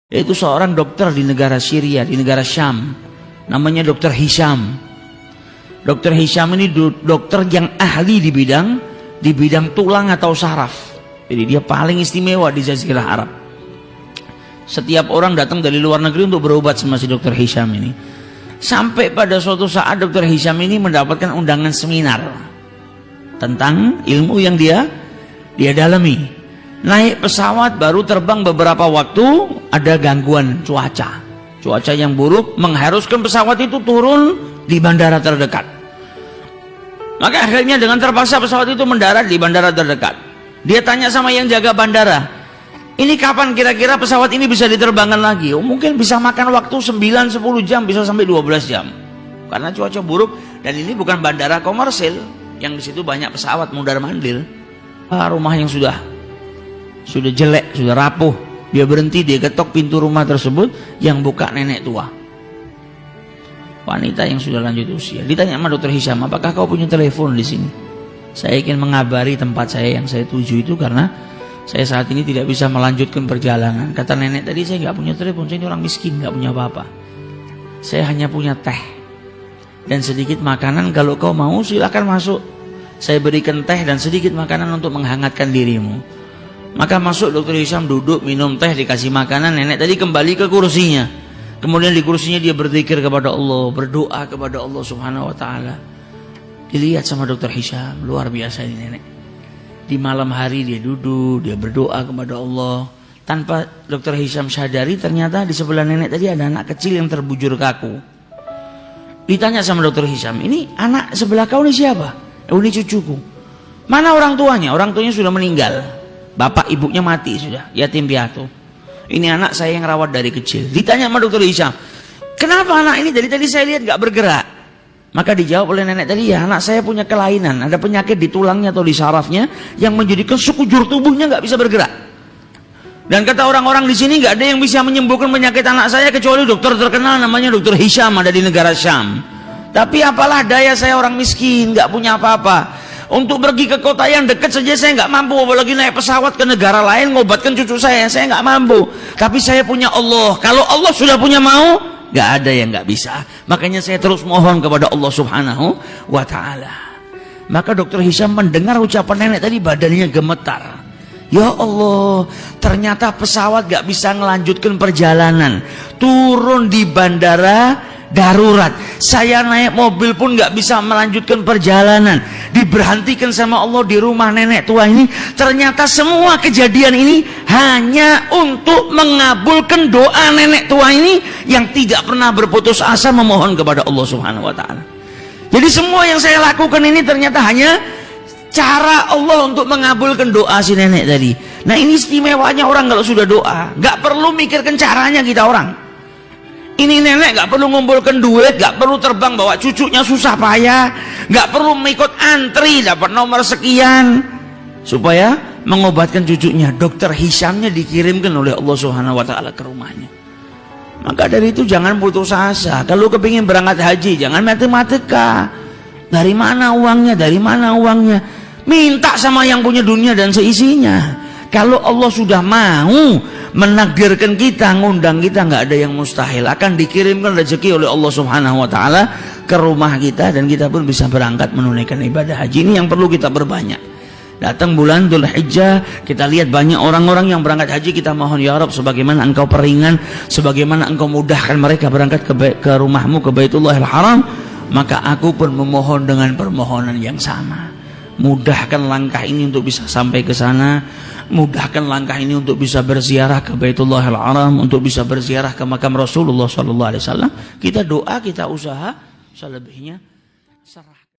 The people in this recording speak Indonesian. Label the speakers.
Speaker 1: Yaitu seorang dokter di negara Syria, di negara Syam. Namanya Dr. Hisham. Dr. Hisham ini dokter yang ahli di bidang tulang atau saraf. Jadi dia paling istimewa di Jazirah Arab. Setiap orang datang dari luar negeri untuk berobat sama si Dr. Hisham ini. Sampai pada suatu saat Dr. Hisham ini mendapatkan undangan seminar tentang ilmu yang dia dalami. Naik pesawat baru terbang beberapa waktu, ada gangguan cuaca yang buruk mengharuskan pesawat itu turun di bandara terdekat. Maka akhirnya dengan terpaksa pesawat itu mendarat di bandara terdekat. Dia tanya sama yang jaga bandara, ini kapan kira-kira pesawat ini bisa diterbangkan lagi? Oh, mungkin bisa makan waktu 9-10 jam, bisa sampai 12 jam karena cuaca buruk. Dan ini bukan bandara komersil yang di situ banyak pesawat mundar-mandir. Rumah yang sudah jelek, sudah rapuh. Dia berhenti, dia ketok pintu rumah tersebut, yang buka nenek tua, wanita yang sudah lanjut usia. Ditanya sama Dr. Hisham, apakah kau punya telepon di sini? Saya ingin mengabari tempat saya yang saya tuju itu karena saya saat ini tidak bisa melanjutkan perjalanan. Kata nenek tadi, saya nggak punya telepon, saya ini orang miskin, nggak punya apa-apa. Saya hanya punya teh dan sedikit makanan. Kalau kau mau silakan masuk. Saya berikan teh dan sedikit makanan untuk menghangatkan dirimu. Maka masuk Dr. Hisham, duduk, minum teh, dikasih makanan. Nenek tadi kembali ke kursinya. Kemudian di kursinya dia berzikir kepada Allah, berdoa kepada Allah Subhanahu wa ta'ala. Dilihat sama Dr. Hisham, luar biasa ini nenek. Di malam hari dia duduk, dia berdoa kepada Allah. Tanpa Dr. Hisham sadari, ternyata di sebelah nenek tadi ada anak kecil yang terbujur kaku. Ditanya sama Dr. Hisham, ini anak sebelah kau ini siapa? Ini cucuku. Mana orang tuanya? Orang tuanya sudah meninggal. Bapak ibunya mati sudah, yatim piatu. Ini anak saya yang rawat dari kecil. Ditanya sama Dr. Hisham, kenapa anak ini dari tadi saya lihat gak bergerak? Maka dijawab oleh nenek tadi, ya anak saya punya kelainan, ada penyakit di tulangnya atau di sarafnya yang menjadikan sekujur tubuhnya gak bisa bergerak. Dan kata orang-orang di sini gak ada yang bisa menyembuhkan penyakit anak saya kecuali dokter terkenal namanya Dr. Hisham, ada di negara Syam. Tapi apalah daya, saya orang miskin, gak punya apa-apa. Untuk pergi ke kota yang dekat saja saya nggak mampu, apalagi naik pesawat ke negara lain ngobatkan cucu saya nggak mampu. Tapi saya punya Allah. Kalau Allah sudah punya mau, nggak ada yang nggak bisa. Makanya saya terus mohon kepada Allah Subhanahu wa ta'ala. Maka Dr. Hisham mendengar ucapan nenek tadi, badannya gemetar. Ya Allah, ternyata pesawat nggak bisa melanjutkan perjalanan, turun di bandara darurat. Saya naik mobil pun gak bisa melanjutkan perjalanan, diberhentikan sama Allah di rumah nenek tua ini. Ternyata semua kejadian ini hanya untuk mengabulkan doa nenek tua ini yang tidak pernah berputus asa memohon kepada Allah Subhanahu wa ta'ala. Jadi semua yang saya lakukan ini ternyata hanya cara Allah untuk mengabulkan doa si nenek tadi. Nah, ini istimewanya orang kalau sudah doa, gak perlu mikirkan caranya kita orang. Ini nenek gak perlu ngumpulkan duit, gak perlu terbang bawa cucunya susah payah, gak perlu mengikut antri dapat nomor sekian supaya mengobatkan cucunya. Dokter Hishamnya dikirimkan oleh Allah Subhanahu wa ta'ala ke rumahnya. Maka dari itu jangan putus asa. Kalau kepingin berangkat haji, jangan matematika. Dari mana uangnya? Dari mana uangnya? Minta sama yang punya dunia dan seisinya. Kalau Allah sudah mau menakdirkan kita, ngundang kita, nggak ada yang mustahil. Akan dikirimkan rezeki oleh Allah Subhanahu wa ta'ala ke rumah kita dan kita pun bisa berangkat menunaikan ibadah haji. Ini yang perlu kita perbanyak. Datang bulan Dzulhijjah, kita lihat banyak orang-orang yang berangkat haji. Kita mohon, ya Rabb, sebagaimana engkau peringan, sebagaimana engkau mudahkan mereka berangkat ke rumahmu, ke Baitullahil Haram, maka aku pun memohon dengan permohonan yang sama. Mudahkan langkah ini untuk bisa sampai ke sana. Mudahkan langkah ini untuk bisa berziarah ke Baitullahil Haram, untuk bisa berziarah ke makam Rasulullah SAW. Kita doa, kita usaha, selebihnya serah.